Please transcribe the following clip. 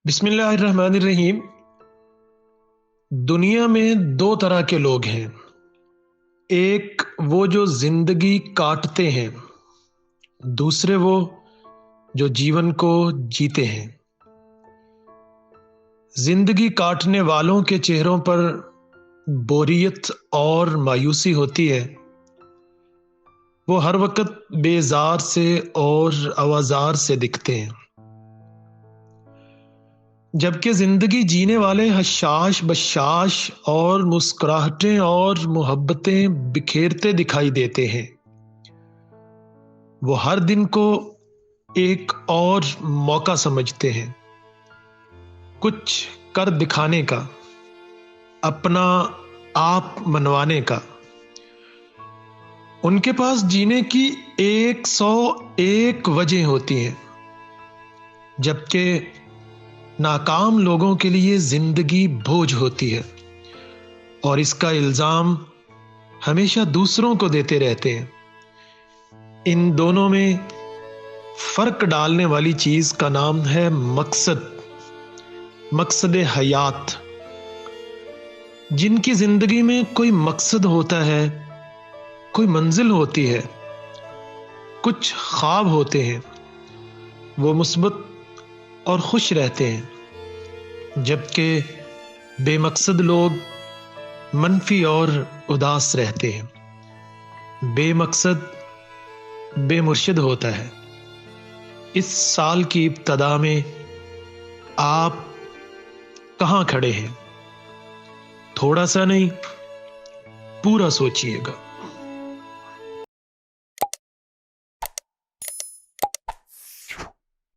बिस्मिल्लाहिर्रहमानिर्रहीम। दुनिया में दो तरह के लोग हैं। एक वो जो जिंदगी काटते हैं, दूसरे वो जो जीवन को जीते हैं। जिंदगी काटने वालों के चेहरों पर बोरियत और मायूसी होती है। वो हर वक्त बेजार से और आवाजार से दिखते हैं, जबकि जिंदगी जीने वाले हशाश बशाश और मुस्कुराहटें और मोहब्बतें बिखेरते दिखाई देते हैं। वो हर दिन को एक और मौका समझते हैं, कुछ कर दिखाने का, अपना आप मनवाने का। उनके पास जीने की 101 वजह होती हैं, जबकि नाकाम लोगों के लिए जिंदगी बोझ होती है और इसका इल्जाम हमेशा दूसरों को देते रहते हैं। इन दोनों में फर्क डालने वाली चीज का नाम है मकसद हयात। जिनकी जिंदगी में कोई मकसद होता है, कोई मंजिल होती है, कुछ ख्वाब होते हैं, वो मुस्बत और खुश रहते हैं, जबकि बेमकसद लोग मनफी और उदास रहते हैं। बेमकसद बेमुर्शिद होता है। इस साल की इब्तदा में आप कहां खड़े हैं? थोड़ा सा नहीं, पूरा सोचिएगा।